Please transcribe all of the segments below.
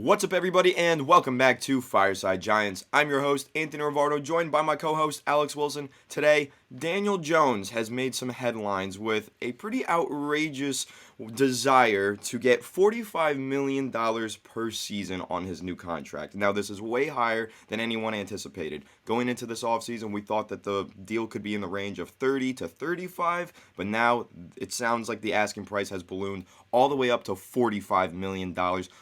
What's up, everybody, and welcome back to Fireside Giants. I'm your host, Anthony Rivardo, joined by my co-host, Alex Wilson. Today, Daniel Jones has made some headlines with a pretty outrageous desire to get $45 million per season on his new contract. Now, this is way higher than anyone anticipated. Going into this offseason, we thought that the deal could be in the range of 30 to 35, but now it sounds like the asking price has ballooned all the way up to $45 million,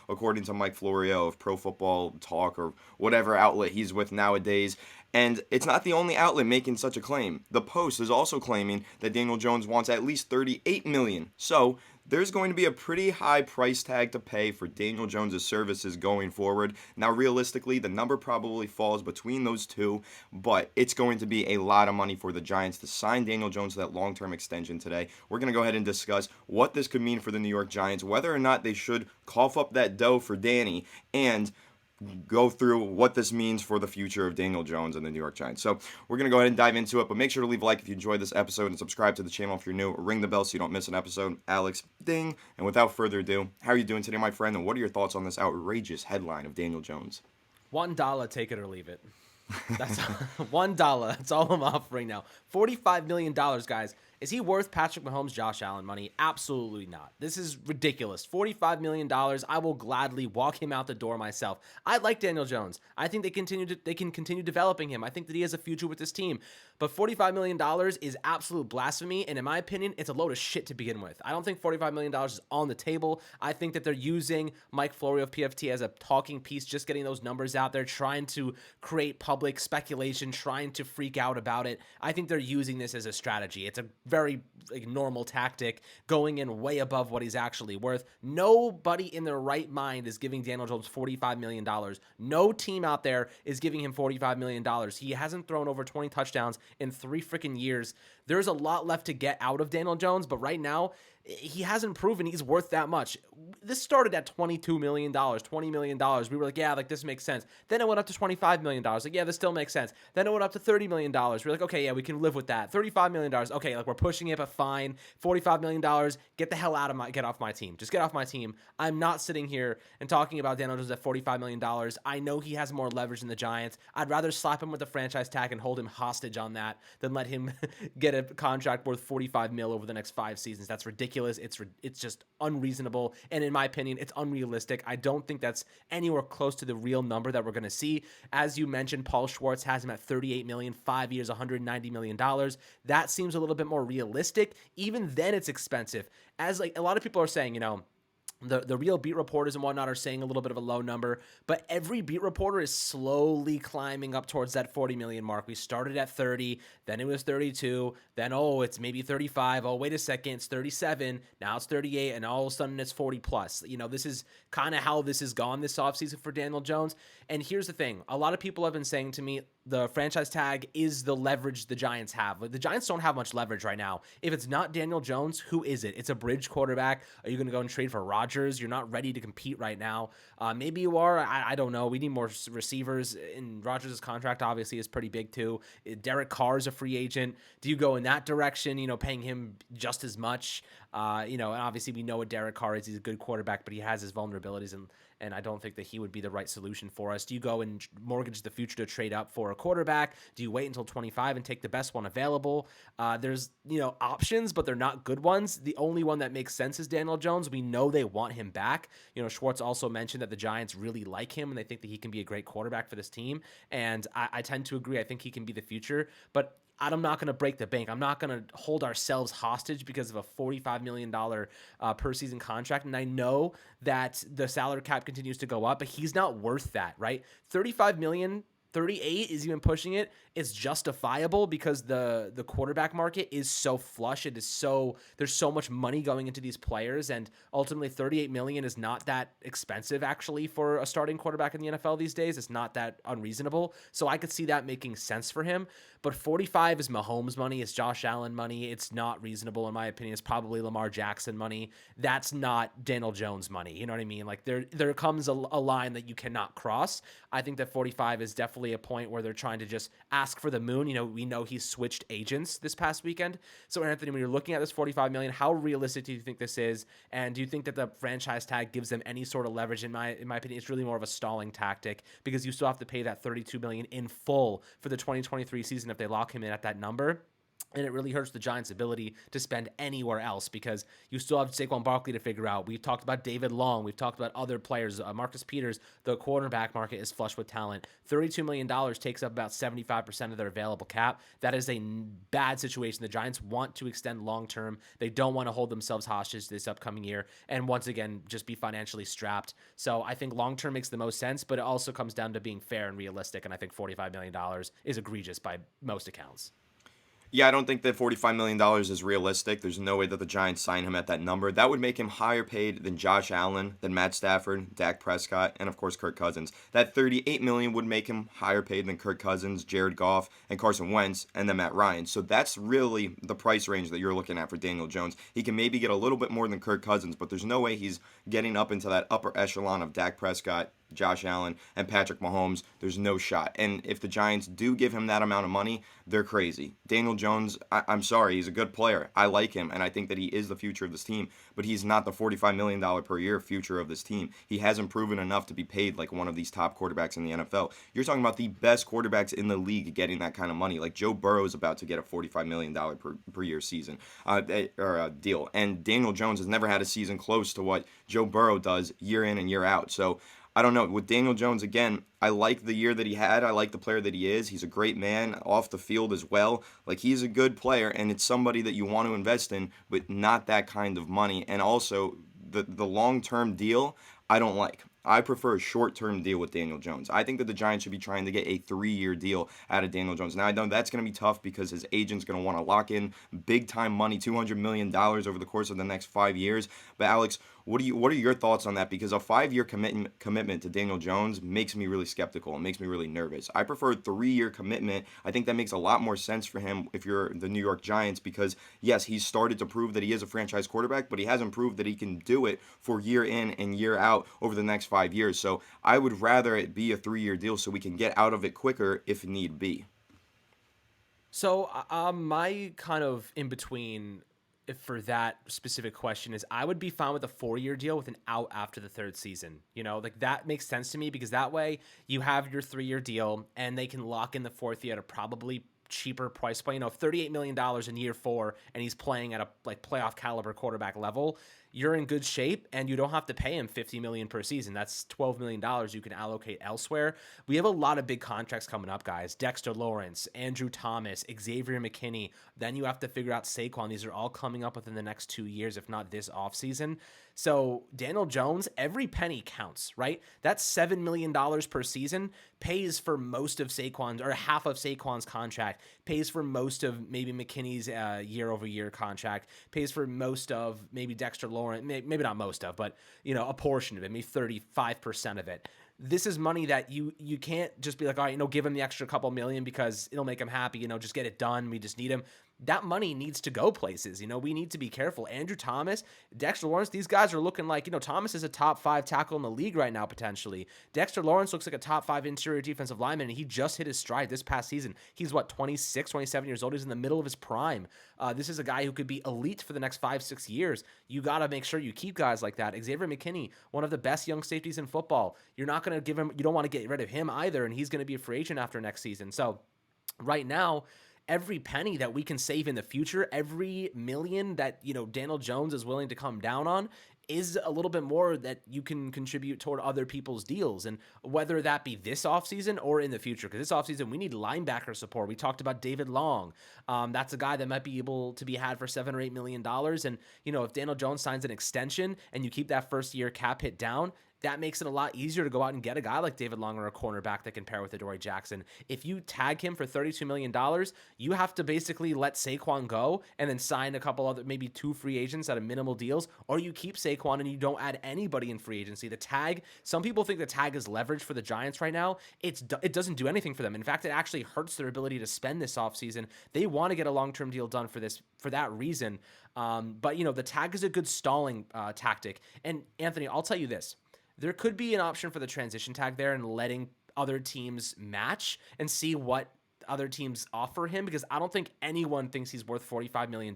according to Mike Florio of Pro Football Talk or whatever outlet he's with nowadays. And it's not the only outlet making such a claim. The Post is also claiming that Daniel Jones wants at least $38 million. So there's going to be a pretty high price tag to pay for Daniel Jones' services going forward. Now, realistically, the number probably falls between those two, but it's going to be a lot of money for the Giants to sign Daniel Jones to that long-term extension today. We're going to go ahead and discuss what this could mean for the New York Giants, whether or not they should cough up that dough for Danny, and go through what this means for the future of Daniel Jones and the New York Giants. So we're going to go ahead and dive into it, but make sure to leave a like if you enjoyed this episode and subscribe to the channel if you're new. Ring the bell so you don't miss an episode. Alex, ding. And without further ado, how are you doing today, my friend? And what are your thoughts on this outrageous headline of Daniel Jones? $1, take it or leave it. That's $1. That's all I'm offering now. $45 million, guys. Is he worth Patrick Mahomes, Josh Allen money? Absolutely not. This is ridiculous. $45 million. I will gladly walk him out the door myself. I like Daniel Jones. I think they can continue developing him. I think that he has a future with this team. But $45 million is absolute blasphemy, and in my opinion, it's a load of shit to begin with. I don't think $45 million is on the table. I think that they're using Mike Florio of PFT as a talking piece, just getting those numbers out there, trying to create public speculation, trying to freak out about it. I think they're using this as a strategy. It's a very normal tactic, going in way above what he's actually worth. Nobody in their right mind is giving Daniel Jones $45 million. No team out there is giving him $45 million. He hasn't thrown over 20 touchdowns in 3 freaking years. There's a lot left to get out of Daniel Jones, but right now, he hasn't proven he's worth that much. This started at $22 million, $20 million. We were like, yeah, like this makes sense. Then it went up to $25 million. Like, yeah, this still makes sense. Then it went up to $30 million. We're like, okay, yeah, we can live with that. $35 million. Okay, like we're pushing it, but fine. $45 million. Get the hell get off my team. Just get off my team. I'm not sitting here and talking about Daniel Jones at $45 million. I know he has more leverage than the Giants. I'd rather slap him with a franchise tag and hold him hostage on that than let him get a contract worth $45 million over the next 5 seasons. That's ridiculous. It's just unreasonable, and in my opinion, it's unrealistic. I don't think that's anywhere close to the real number that we're going to see. As you mentioned, Paul Schwartz has him at $38 million, 5 years, $190 million. That seems a little bit more realistic. Even then, it's expensive. As like a lot of people are saying, the real beat reporters and whatnot are saying a little bit of a low number, but every beat reporter is slowly climbing up towards that 40 million mark. We started at 30, then it was 32, then, it's maybe 35. Oh, wait a second, it's 37. Now it's 38, and all of a sudden it's 40 plus. This is kind of how this has gone this offseason for Daniel Jones. And here's the thing. A lot of people have been saying to me, the franchise tag is the leverage the Giants have. The Giants don't have much leverage right now. If it's not Daniel Jones, who is it? It's a bridge quarterback. Are you going to go and trade for Rodgers? You're not ready to compete right now. Maybe you are. I don't know. We need more receivers. And Rodgers' contract obviously is pretty big too. Derek Carr is a free agent. Do you go in that direction, paying him just as much? And obviously we know what Derek Carr is. He's a good quarterback, but he has his vulnerabilities, and I don't think that he would be the right solution for us. Do you go and mortgage the future to trade up for a quarterback? Do you wait until 25 and take the best one available? There's, options, but they're not good ones. The only one that makes sense is Daniel Jones. We know they want him back. Schwartz also mentioned that the Giants really like him, and they think that he can be a great quarterback for this team. And I tend to agree. I think he can be the future, but I'm not going to break the bank. I'm not going to hold ourselves hostage because of a $45 million per season contract. And I know that the salary cap continues to go up, but he's not worth that, right? $35 million, 38 is even pushing it. It's justifiable because the quarterback market is so flush. There's so much money going into these players, and ultimately $38 million is not that expensive actually for a starting quarterback in the NFL these days. It's not that unreasonable. So I could see that making sense for him. But 45 is Mahomes money. It's Josh Allen money. It's not reasonable in my opinion. It's probably Lamar Jackson money. That's not Daniel Jones money. You know what I mean? Like there comes a line that you cannot cross. I think that 45 is definitely probably a point where they're trying to just ask for the moon. We know he switched agents this past weekend. So Anthony, when you're looking at this $45 million, how realistic do you think this is? And do you think that the franchise tag gives them any sort of leverage? In my opinion, it's really more of a stalling tactic because you still have to pay that $32 million in full for the 2023 season if they lock him in at that number. And it really hurts the Giants' ability to spend anywhere else because you still have Saquon Barkley to figure out. We've talked about David Long. We've talked about other players. Marcus Peters, the quarterback market is flush with talent. $32 million takes up about 75% of their available cap. That is a bad situation. The Giants want to extend long-term. They don't want to hold themselves hostage this upcoming year and once again just be financially strapped. So I think long-term makes the most sense, but it also comes down to being fair and realistic, and I think $45 million is egregious by most accounts. Yeah, I don't think that $45 million is realistic. There's no way that the Giants sign him at that number. That would make him higher paid than Josh Allen, than Matt Stafford, Dak Prescott, and of course Kirk Cousins. That $38 million would make him higher paid than Kirk Cousins, Jared Goff, and Carson Wentz, and then Matt Ryan. So that's really the price range that you're looking at for Daniel Jones. He can maybe get a little bit more than Kirk Cousins, but there's no way he's getting up into that upper echelon of Dak Prescott, Josh Allen, and Patrick Mahomes. There's no shot. And if the Giants do give him that amount of money, they're crazy. Daniel Jones, I'm sorry, he's a good player. I like him, and I think that he is the future of this team, but he's not the $45 million per year future of this team. He hasn't proven enough to be paid like one of these top quarterbacks in the NFL. You're talking about the best quarterbacks in the league getting that kind of money. Like Joe Burrow is about to get a $45 million per year season or deal, and Daniel Jones has never had a season close to what Joe Burrow does year in and year out. So I don't know. With Daniel Jones, again, I like the year that he had. I like the player that he is. He's a great man off the field as well. Like, he's a good player, and it's somebody that you want to invest in, but not that kind of money. And also, the long-term deal, I don't like. I prefer a short-term deal with Daniel Jones. I think that the Giants should be trying to get a 3-year deal out of Daniel Jones. Now, I know that's going to be tough because his agent's going to want to lock in big-time money, $200 million over the course of the next 5 years. But, Alex, what are your thoughts on that? Because a 5-year commitment to Daniel Jones makes me really skeptical. It makes me really nervous. I prefer a 3-year commitment. I think that makes a lot more sense for him if you're the New York Giants because, yes, he's started to prove that he is a franchise quarterback, but he hasn't proved that he can do it for year in and year out over the next 5 years. So I would rather it be a 3-year deal so we can get out of it quicker if need be. So my kind of in between for that specific question is I would be fine with a 4-year deal with an out after the third season. Like that makes sense to me because that way you have your 3-year deal and they can lock in the fourth year at a probably cheaper price point. $38 million in year 4 and he's playing at a like playoff caliber quarterback level. You're in good shape and you don't have to pay him $50 million per season. That's $12 million you can allocate elsewhere. We have a lot of big contracts coming up, guys. Dexter Lawrence, Andrew Thomas, Xavier McKinney. Then you have to figure out Saquon. These are all coming up within the next 2 years, if not this offseason. So Daniel Jones, every penny counts, right? That $7 million per season pays for most of Saquon's or half of Saquon's contract, pays for most of maybe McKinney's year-over-year contract, pays for most of maybe Dexter Lawrence, maybe not most of, but a portion of it, maybe 35% of it. This is money that you can't just be like, all right, give him the extra couple million because it'll make him happy, just get it done. We just need him. That money needs to go places. We need to be careful. Andrew Thomas, Dexter Lawrence, these guys are looking like, Thomas is a top 5 tackle in the league right now, potentially. Dexter Lawrence looks like a top 5 interior defensive lineman, and he just hit his stride this past season. He's 26, 27 years old. He's in the middle of his prime. This is a guy who could be elite for the next 5-6 years. You got to make sure you keep guys like that. Xavier McKinney, one of the best young safeties in football. You're not going to give him, you don't want to get rid of him either, and he's going to be a free agent after next season. So right now, every penny that we can save in the future, every million that, Daniel Jones is willing to come down on is a little bit more that you can contribute toward other people's deals. And whether that be this offseason or in the future, because this offseason we need linebacker support. We talked about David Long. That's a guy that might be able to be had for $7 or $8 million. And, if Daniel Jones signs an extension and you keep that first year cap hit down, that makes it a lot easier to go out and get a guy like David Long or a cornerback that can pair with Adoree Jackson. If you tag him for $32 million, you have to basically let Saquon go and then sign a couple other, maybe 2 free agents at a minimal deals, or you keep Saquon and you don't add anybody in free agency. The tag, some people think the tag is leverage for the Giants right now. It doesn't do anything for them. In fact, it actually hurts their ability to spend this offseason. They want to get a long-term deal done for that reason. But the tag is a good stalling tactic. And Anthony, I'll tell you this. There could be an option for the transition tag there and letting other teams match and see what other teams offer him, because I don't think anyone thinks he's worth $45 million.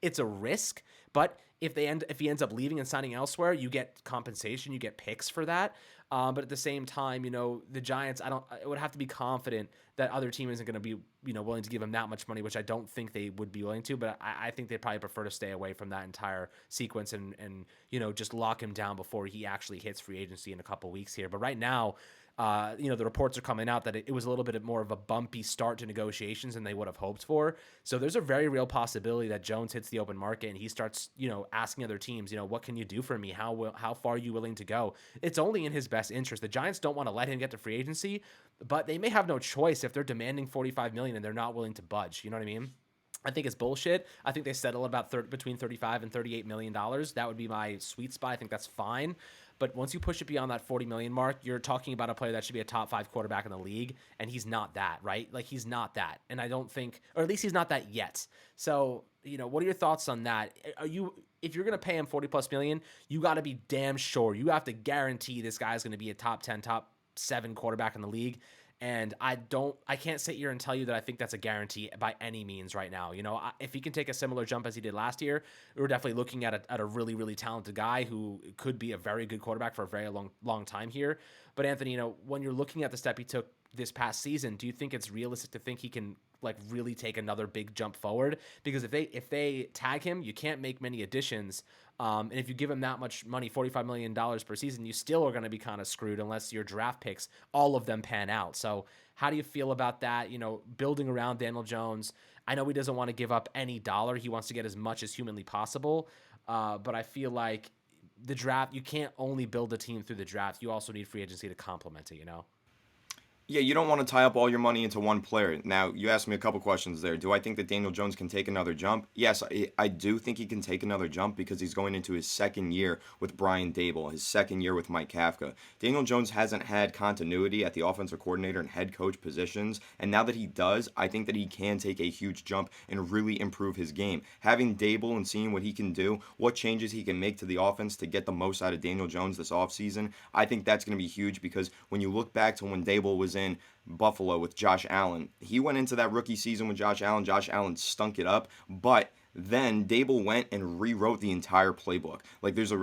It's a risk, but if he ends up leaving and signing elsewhere, you get compensation, you get picks for that. But at the same time, the Giants, I would have to be confident that other team isn't going to be, willing to give him that much money, which I don't think they would be willing to, but I think they'd probably prefer to stay away from that entire sequence and just lock him down before he actually hits free agency in a couple weeks here. But right now, the reports are coming out that it was a little bit more of a bumpy start to negotiations than they would have hoped for. So there's a very real possibility that Jones hits the open market and he starts, asking other teams, what can you do for me? How far are you willing to go? It's only in his best interest. The Giants don't want to let him get to free agency, but they may have no choice if they're demanding $45 million and they're not willing to budge. You know what I mean? I think it's bullshit. I think they settle about between $35 and $38 million. That would be my sweet spot. I think that's fine. But once you push it beyond that $40 million mark, you're talking about a player that should be a top 5 quarterback in the league, and he's not that, right? Like, he's not that. And I don't think, or at least he's not that yet. So, what are your thoughts on that? If you're going to pay him $40+ million, you got to be damn sure. You have to guarantee this guy's going to be a top 10, top 7 quarterback in the league. And I can't sit here and tell you that I think that's a guarantee by any means right now. If he can take a similar jump as he did last year, we're definitely looking at a really, really talented guy who could be a very good quarterback for a very long time here. But Anthony, when you're looking at the step he took this past season, do you think it's realistic to think he can really take another big jump forward? Because if they tag him, you can't make many additions. And if you give him that much money, $45 million per season, you still are going to be kind of screwed unless your draft picks, all of them pan out. So how do you feel about that? Building around Daniel Jones. I know he doesn't want to give up any dollar. He wants to get as much as humanly possible. But I feel like the draft, you can't only build a team through the draft. You also need free agency to complement it, Yeah, you don't want to tie up all your money into one player. Now, you asked me a couple questions there. Do I think that Daniel Jones can take another jump? Yes, I do think he can take another jump because he's going into his second year with Brian Dable, his second year with Mike Kafka. Daniel Jones hasn't had continuity at the offensive coordinator and head coach positions, and now that he does, I think that he can take a huge jump and really improve his game. Having Dable and seeing what he can do, what changes he can make to the offense to get the most out of Daniel Jones this offseason, I think that's going to be huge because when you look back to when Dable was in Buffalo with Josh Allen, he went into that rookie season with Josh Allen. Josh Allen stunk it up, but then Dable went and rewrote the entire playbook.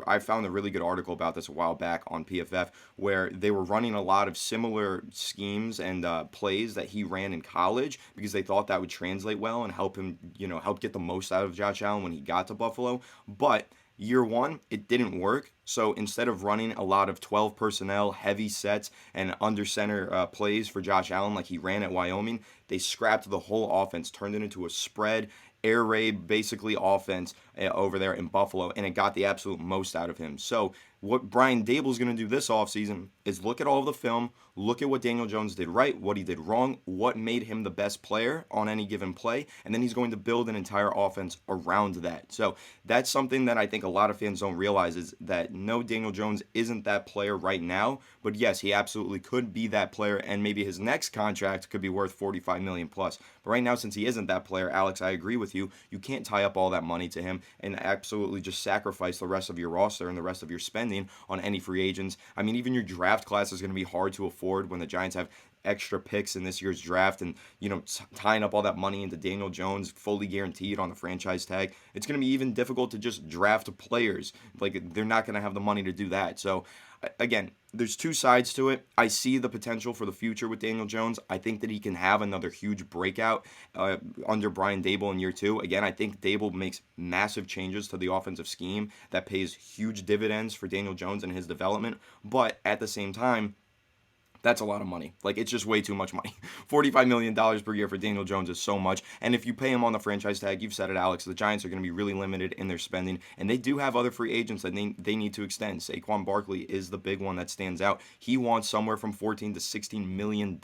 I found a really good article about this a while back on PFF where they were running a lot of similar schemes and plays that he ran in college because they thought that would translate well and help him, help get the most out of Josh Allen when he got to Buffalo. But year one, it didn't work. So instead of running a lot of 12 personnel, heavy sets, and under center plays for Josh Allen like he ran at Wyoming, they scrapped the whole offense, turned it into a spread, air raid basically offense over there in Buffalo, and it got the absolute most out of him. So what Brian Dable's going to do this offseason is look at all of the film, look at what Daniel Jones did right, what he did wrong, what made him the best player on any given play, and then he's going to build an entire offense around that. So that's something that I think a lot of fans don't realize is that no, Daniel Jones isn't that player right now, but yes, he absolutely could be that player, and maybe his next contract could be worth $45 million plus. But right now, since he isn't that player, Alex, I agree with you. You can't tie up all that money to him and absolutely just sacrifice the rest of your roster and the rest of your spending on any free agents. I mean, even your draft class is going to be hard to afford when the Giants have extra picks in this year's draft and, tying up all that money into Daniel Jones fully guaranteed on the franchise tag. It's going to be even difficult to just draft players. They're not going to have the money to do that. So, again, there's two sides to it. I see the potential for the future with Daniel Jones. I think that he can have another huge breakout under Brian Dable in year two. Again, I think Dable makes massive changes to the offensive scheme that pays huge dividends for Daniel Jones and his development. But at the same time, that's a lot of money. It's just way too much money. $45 million per year for Daniel Jones is so much. And if you pay him on the franchise tag, you've said it, Alex, the Giants are going to be really limited in their spending. And they do have other free agents that they need to extend. Saquon Barkley is the big one that stands out. He wants somewhere from $14 to $16 million.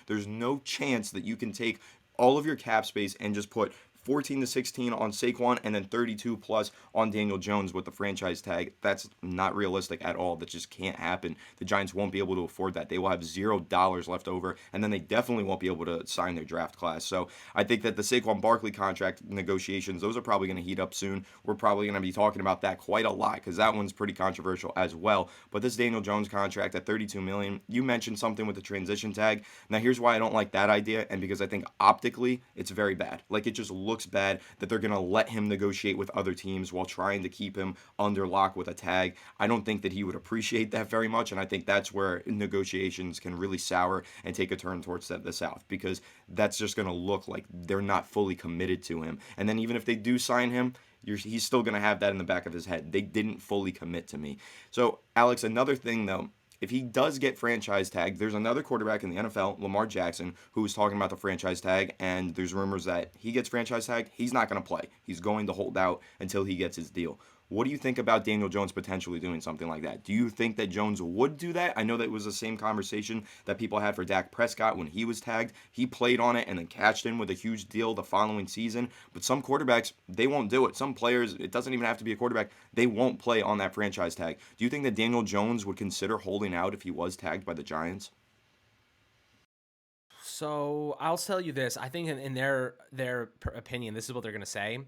There's no chance that you can take all of your cap space and just put 14 to 16 on Saquon, and then 32 plus on Daniel Jones with the franchise tag. That's not realistic at all. That just can't happen. The Giants won't be able to afford that. They will have $0 left over, and then they definitely won't be able to sign their draft class. So I think that the Saquon Barkley contract negotiations, those are probably going to heat up soon. We're probably going to be talking about that quite a lot because that one's pretty controversial as well. But this Daniel Jones contract at $32 million, you mentioned something with the transition tag. Now here's why I don't like that idea, and because I think optically it's very bad. Like, it just looks bad that they're going to let him negotiate with other teams while trying to keep him under lock with a tag. I don't think that he would appreciate that very much, and I think that's where negotiations can really sour and take a turn towards the South, because that's just going to look like they're not fully committed to him. And then even if they do sign him, he's still going to have that in the back of his head. They didn't fully commit to me. So, Alex, another thing, though, if he does get franchise tagged, there's another quarterback in the NFL, Lamar Jackson, who was talking about the franchise tag, and there's rumors that he gets franchise tagged. He's not going to play. He's going to hold out until he gets his deal. What do you think about Daniel Jones potentially doing something like that? Do you think that Jones would do that? I know that was the same conversation that people had for Dak Prescott when he was tagged. He played on it and then cashed in with a huge deal the following season. But some quarterbacks, they won't do it. Some players, it doesn't even have to be a quarterback, they won't play on that franchise tag. Do you think that Daniel Jones would consider holding out if he was tagged by the Giants? So I'll tell you this. I think in their opinion, this is what they're going to say.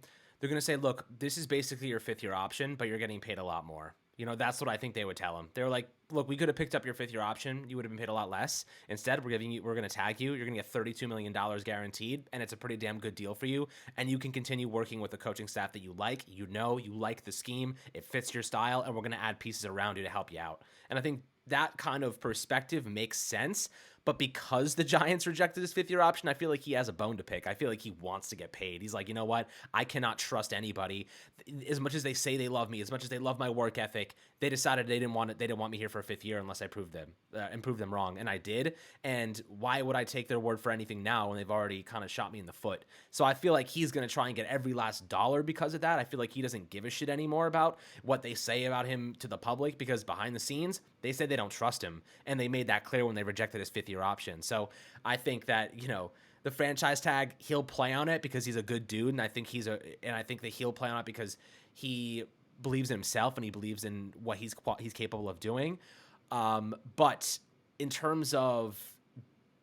They're going to say, look, this is basically your fifth year option, but you're getting paid a lot more. That's what I think they would tell him. They're like, look, we could have picked up your fifth year option. You would have been paid a lot less. Instead, we're going to tag you. You're going to get $32 million guaranteed, and it's a pretty damn good deal for you. And you can continue working with the coaching staff that you like. You like the scheme. It fits your style, and we're going to add pieces around you to help you out. And I think that kind of perspective makes sense. But because the Giants rejected his fifth year option, I feel like he has a bone to pick. I feel like he wants to get paid. He's like, you know what? I cannot trust anybody. As much as they say they love me, as much as they love my work ethic, they decided they didn't want it. They didn't want me here for a fifth year unless I proved them wrong. And I did. And why would I take their word for anything now when they've already kind of shot me in the foot? So I feel like he's going to try and get every last dollar because of that. I feel like he doesn't give a shit anymore about what they say about him to the public, because behind the scenes, they said they don't trust him. And they made that clear when they rejected his fifth year option. So I think that, the franchise tag, he'll play on it because he's a good dude, and I think that he'll play on it because he believes in himself and he believes in what he's capable of doing. But in terms of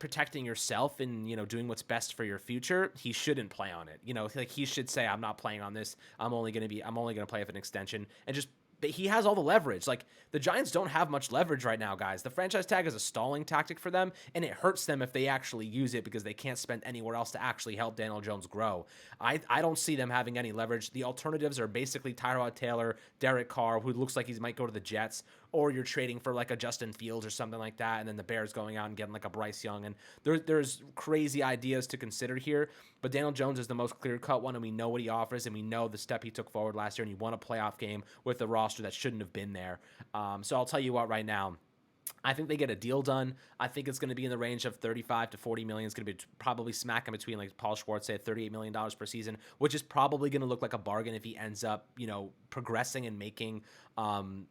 protecting yourself and doing what's best for your future, he shouldn't play on it. Like, he should say, I'm not playing on this. I'm only going to play with an extension, and just. But he has all the leverage. Like, the Giants don't have much leverage right now, guys. The franchise tag is a stalling tactic for them, and it hurts them if they actually use it because they can't spend anywhere else to actually help Daniel Jones grow. I don't see them having any leverage. The alternatives are basically Tyrod Taylor, Derek Carr, who looks like he might go to the Jets, or you're trading for like a Justin Fields or something like that, and then the Bears going out and getting like a Bryce Young. And there's crazy ideas to consider here, but Daniel Jones is the most clear-cut one, and we know what he offers, and we know the step he took forward last year, and he won a playoff game with the roster that shouldn't have been there. So I'll tell you what, right now, I think they get a deal done. I think it's going to be in the range of 35 to 40 million. It's going to be probably smack in between, like Paul Schwartz said, $38 million per season, which is probably going to look like a bargain if he ends up, progressing and making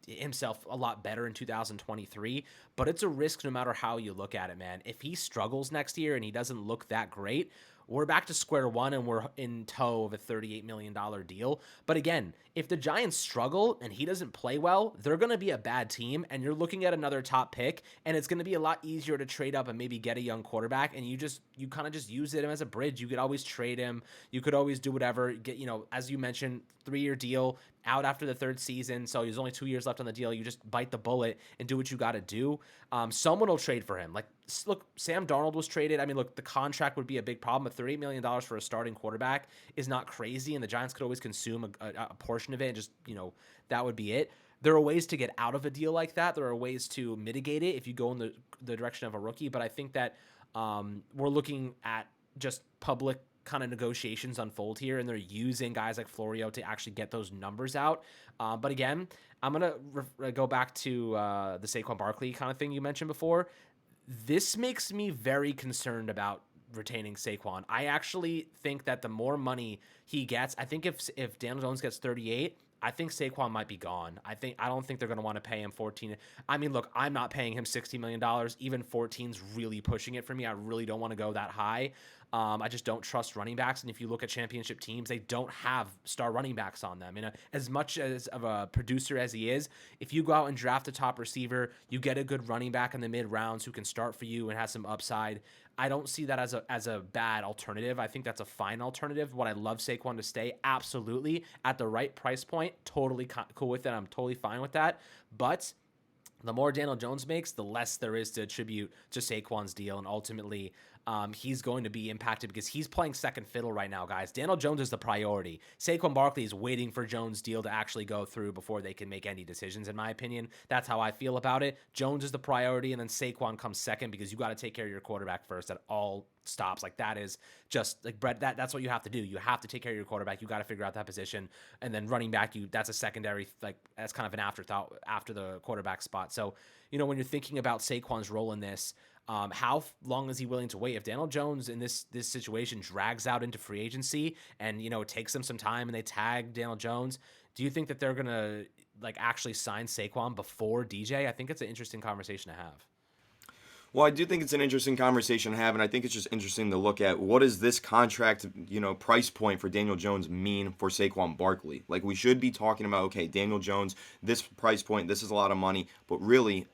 himself a lot better in 2023. But it's a risk no matter how you look at it, man. If he struggles next year and he doesn't look that great, we're back to square one and we're in tow of a $38 million deal. But again, if the Giants struggle and he doesn't play well, they're going to be a bad team, and you're looking at another top pick, and it's going to be a lot easier to trade up and maybe get a young quarterback, and you kind of just use it as a bridge. You could always trade him. You could always do whatever. Get, as you mentioned, 3-year deal, out after the third season, so there's only 2 years left on the deal. You just bite the bullet and do what you got to do. Someone will trade for him. Like, look, Sam Darnold was traded. I mean, look, the contract would be a big problem, but $38 million for a starting quarterback is not crazy, and the Giants could always consume a portion of it, and just, that would be it. There are ways to get out of a deal like that. There are ways to mitigate it if you go in the direction of a rookie, but I think that we're looking at just public kind of negotiations unfold here, and they're using guys like Florio to actually get those numbers out. But again, I'm going to go back to the Saquon Barkley kind of thing you mentioned before. This makes me very concerned about retaining Saquon. I actually think that the more money he gets, I think if Daniel Jones gets 38, I think Saquon might be gone. I don't think they're going to want to pay him 14. I mean, look, I'm not paying him $60 million. Even 14's really pushing it for me. I really don't want to go that high. I just don't trust running backs. And if you look at championship teams, they don't have star running backs on them. And as much as of a producer as he is, if you go out and draft a top receiver, you get a good running back in the mid rounds who can start for you and has some upside. I don't see that as a bad alternative. I think that's a fine alternative. Would I love Saquon to stay? Absolutely. At the right price point, totally cool with it. I'm totally fine with that. But the more Daniel Jones makes, the less there is to attribute to Saquon's deal. And ultimately, he's going to be impacted because he's playing second fiddle right now, guys. Daniel Jones is the priority. Saquon Barkley is waiting for Jones' deal to actually go through before they can make any decisions, in my opinion. That's how I feel about it. Jones is the priority, and then Saquon comes second because you got to take care of your quarterback first at all stops. Like, that is just like Brett, that's what you have to do. You have to take care of your quarterback. You got to figure out that position, and then running back, that's a secondary, like, that's kind of an afterthought after the quarterback spot. So, when you're thinking about Saquon's role in this, how long is he willing to wait? If Daniel Jones in this situation drags out into free agency and it takes them some time and they tag Daniel Jones, do you think that they're gonna like actually sign Saquon before DJ? I think it's an interesting conversation to have. Well, I do think it's an interesting conversation to have, and I think it's just interesting to look at what does this contract, price point for Daniel Jones mean for Saquon Barkley? Like, we should be talking about, okay, Daniel Jones, this price point, this is a lot of money, but really,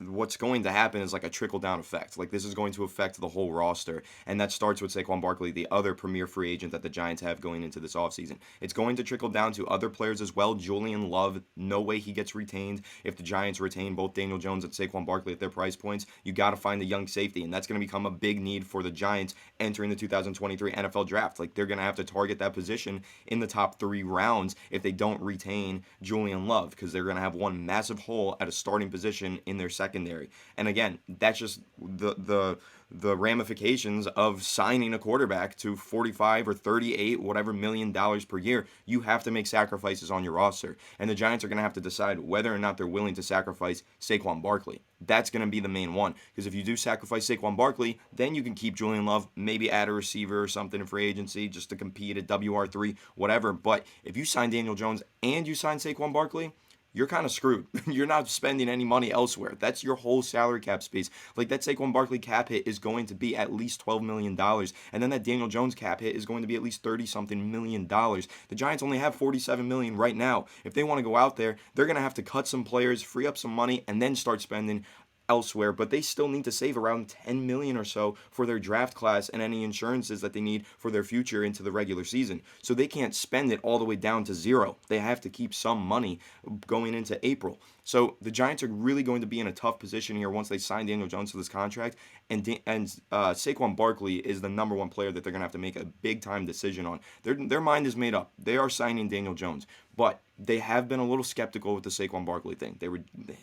what's going to happen is like a trickle-down effect. Like, this is going to affect the whole roster, and that starts with Saquon Barkley, the other premier free agent that the Giants have going into this offseason. It's going to trickle down to other players as well. Julian Love, no way he gets retained. If the Giants retain both Daniel Jones and Saquon Barkley at their price points, you got to find the young safety, and that's going to become a big need for the Giants entering the 2023 NFL draft. Like, they're going to have to target that position in the top 3 rounds if they don't retain Julian Love, because they're going to have one massive hole at a starting position in their secondary. And again, that's just the ramifications of signing a quarterback to 45 or 38 whatever million dollars per year. You have to make sacrifices on your roster, and the Giants are going to have to decide whether or not they're willing to sacrifice Saquon Barkley. That's going to be the main one, because if you do sacrifice Saquon Barkley, then you can keep Julian Love, maybe add a receiver or something in free agency just to compete at WR3, whatever. But if you sign Daniel Jones and you sign Saquon Barkley, you're kind of screwed. You're not spending any money elsewhere. That's your whole salary cap space. Like, that Saquon Barkley cap hit is going to be at least $12 million. And then that Daniel Jones cap hit is going to be at least $30-something million. The Giants only have $47 million right now. If they want to go out there, they're going to have to cut some players, free up some money, and then start spending elsewhere, but they still need to save around $10 million or so for their draft class and any insurances that they need for their future into the regular season. So they can't spend it all the way down to zero. They have to keep some money going into April. So the Giants are really going to be in a tough position here once they sign Daniel Jones to this contract, and Saquon Barkley is the number one player that they're going to have to make a big-time decision on. Their mind is made up. They are signing Daniel Jones, but they have been a little skeptical with the Saquon Barkley thing.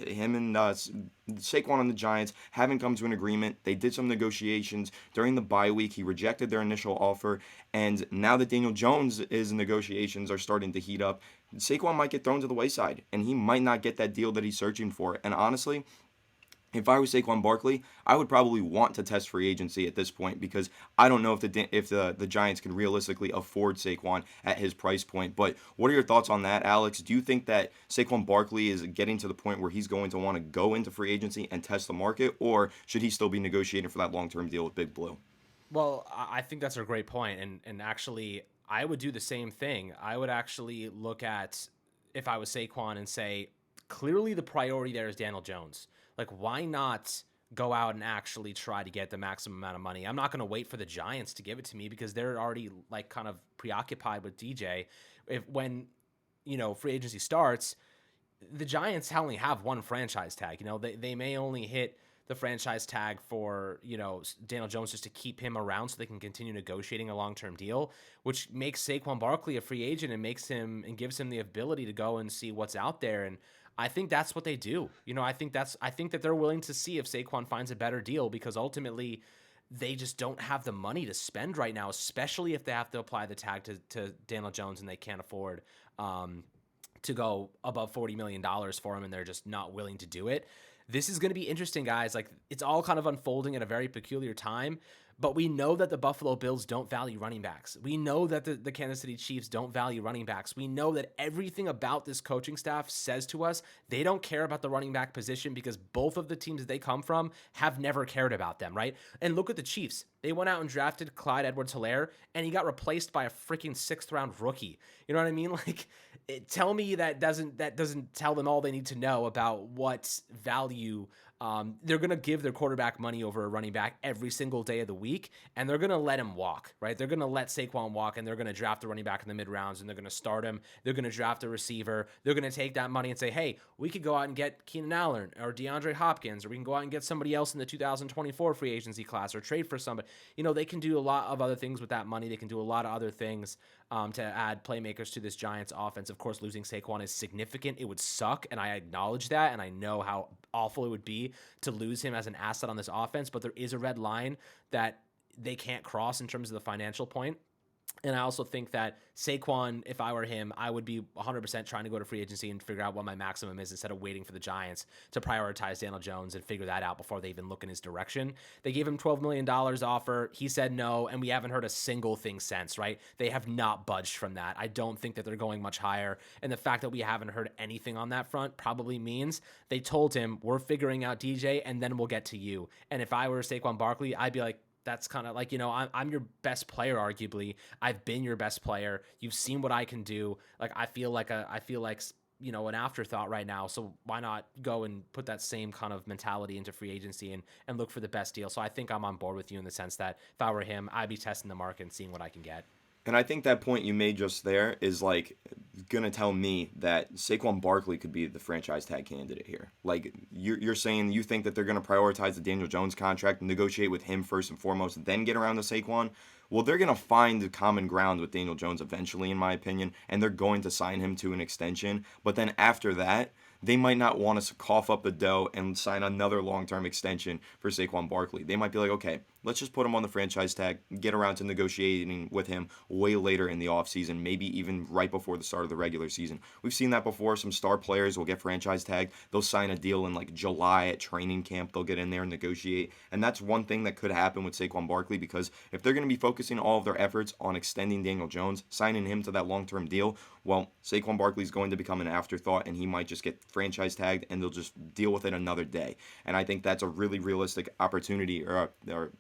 Him and Saquon and the Giants haven't come to an agreement. They did some negotiations during the bye week. He rejected their initial offer, and now that Daniel Jones' negotiations are starting to heat up, Saquon might get thrown to the wayside, and he might not get that deal that he's searching for. And honestly, if I was Saquon Barkley, I would probably want to test free agency at this point, because I don't know if the Giants can realistically afford Saquon at his price point. But what are your thoughts on that, Alex? Do you think that Saquon Barkley is getting to the point where he's going to want to go into free agency and test the market, or should he still be negotiating for that long-term deal with Big Blue? Well, I think that's a great point, and actually, I would do the same thing. I would actually look at, if I was Saquon, and say, clearly the priority there is Daniel Jones. Like, why not go out and actually try to get the maximum amount of money? I'm not going to wait for the Giants to give it to me because they're already like kind of preoccupied with DJ. When free agency starts, the Giants only have one franchise tag. They may only hit the franchise tag for Daniel Jones just to keep him around so they can continue negotiating a long-term deal, which makes Saquon Barkley a free agent and gives him the ability to go and see what's out there. And I think that's what they do. I think that they're willing to see if Saquon finds a better deal, because ultimately they just don't have the money to spend right now, especially if they have to apply the tag to Daniel Jones and they can't afford to go above $40 million for him, and they're just not willing to do it. This is going to be interesting, guys. Like, it's all kind of unfolding at a very peculiar time, But we know that the Buffalo Bills don't value running backs. We know that the Kansas City Chiefs don't value running backs. We know that everything about this coaching staff says to us they don't care about the running back position because both of the teams that they come from have never cared about them, right? And look at the Chiefs. They went out and drafted Clyde Edwards-Helaire, and he got replaced by a freaking 6th-round rookie. You know what I mean? Like, tell me that doesn't tell them all they need to know about what value they're going to give their quarterback money over a running back every single day of the week, and they're going to let him walk, right? They're going to let Saquon walk, and they're going to draft a running back in the mid-rounds, and they're going to start him. They're going to draft a receiver. They're going to take that money and say, hey, we could go out and get Keenan Allen or DeAndre Hopkins, or we can go out and get somebody else in the 2024 free agency class or trade for somebody. You know, they can do a lot of other things with that money. They can do a lot of other things to add playmakers to this Giants offense. Of course, losing Saquon is significant. It would suck, and I acknowledge that, and I know how awful it would be to lose him as an asset on this offense, but there is a red line that they can't cross in terms of the financial point. And I also think that Saquon, if I were him, I would be 100% trying to go to free agency and figure out what my maximum is instead of waiting for the Giants to prioritize Daniel Jones and figure that out before they even look in his direction. They gave him $12 million offer. He said no, and we haven't heard a single thing since, right? They have not budged from that. I don't think that they're going much higher. And the fact that we haven't heard anything on that front probably means they told him, we're figuring out DJ, and then we'll get to you. And if I were Saquon Barkley, I'd be like, that's kind of like, you know, I'm your best player, arguably. I've been your best player. You've seen what I can do. Like, I feel like, you know, an afterthought right now. So why not go and put that same kind of mentality into free agency and look for the best deal? So I think I'm on board with you in the sense that if I were him, I'd be testing the market and seeing what I can get. And I think that point you made just there is like going to tell me that Saquon Barkley could be the franchise tag candidate here. Like you're saying you think that they're going to prioritize the Daniel Jones contract, negotiate with him first and foremost, then get around to Saquon. Well, they're going to find the common ground with Daniel Jones eventually, in my opinion, and they're going to sign him to an extension. But then after that, they might not want us to cough up the dough and sign another long-term extension for Saquon Barkley. They might be like, okay, let's just put him on the franchise tag, get around to negotiating with him way later in the offseason, maybe even right before the start of the regular season. We've seen that before. Some star players will get franchise tagged. They'll sign a deal in like July at training camp. They'll get in there and negotiate. And that's one thing that could happen with Saquon Barkley, because if they're going to be focusing all of their efforts on extending Daniel Jones, signing him to that long-term deal, well, Saquon Barkley is going to become an afterthought, and he might just get franchise tagged, and they'll just deal with it another day. And I think that's a really realistic opportunity or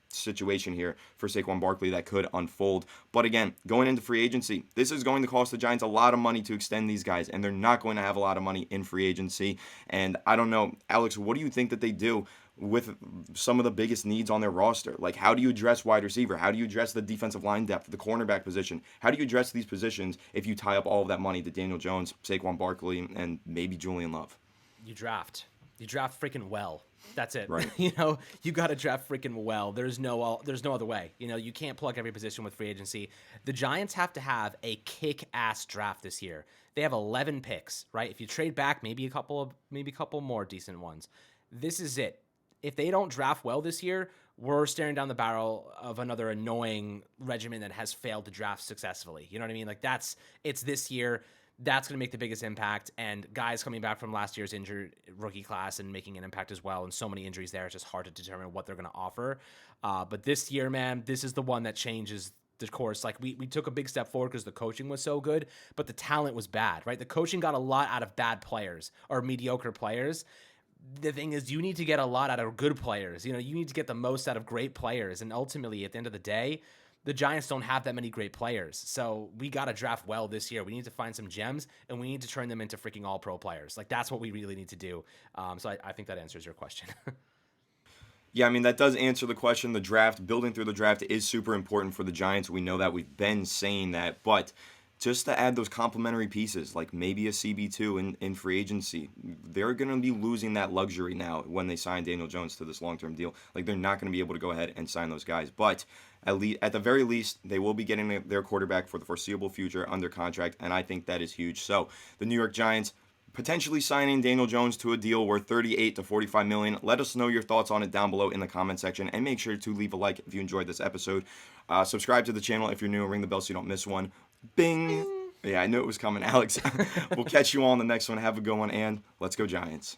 situation here for Saquon Barkley that could unfold. But again, going into free agency, this is going to cost the Giants a lot of money to extend these guys, and they're not going to have a lot of money in free agency. And I don't know, Alex, what do you think that they do with some of the biggest needs on their roster? Like, how do you address wide receiver? How do you address the defensive line depth, the cornerback position? How do you address these positions if you tie up all of that money to Daniel Jones, Saquon Barkley, and maybe Julian Love? You draft freaking well. That's it. Right. You know, you got to draft freaking well. There's no other way. You know, you can't plug every position with free agency. The Giants have to have a kick-ass draft this year. They have 11 picks, right? If you trade back, maybe a couple more decent ones. This is it. If they don't draft well this year, we're staring down the barrel of another annoying regimen that has failed to draft successfully. You know what I mean? Like, it's this year. That's going to make the biggest impact. And guys coming back from last year's injured rookie class and making an impact as well. And so many injuries there, it's just hard to determine what they're going to offer. But this year, man, this is the one that changes the course. Like, we took a big step forward because the coaching was so good, but the talent was bad, right? The coaching got a lot out of bad players or mediocre players. The thing is, you need to get a lot out of good players. You know, you need to get the most out of great players. And ultimately, at the end of the day, the Giants don't have that many great players. So we got to draft well this year. We need to find some gems, and we need to turn them into freaking all-pro players. Like, that's what we really need to do. So I think that answers your question. Yeah, I mean, that does answer the question. The draft, building through the draft is super important for the Giants. We know that. We've been saying that. But just to add those complementary pieces, like maybe a CB2 in free agency, they're going to be losing that luxury now when they sign Daniel Jones to this long-term deal. Like, they're not going to be able to go ahead and sign those guys. But at the very least, they will be getting their quarterback for the foreseeable future under contract, and I think that is huge. So the New York Giants potentially signing Daniel Jones to a deal worth $38 to $45 million. Let us know your thoughts on it down below in the comment section, and make sure to leave a like if you enjoyed this episode. Subscribe to the channel if you're new, and ring the bell so you don't miss one. Bing! Yeah, I knew it was coming, Alex. We'll catch you all on the next one. Have a good one, and let's go Giants.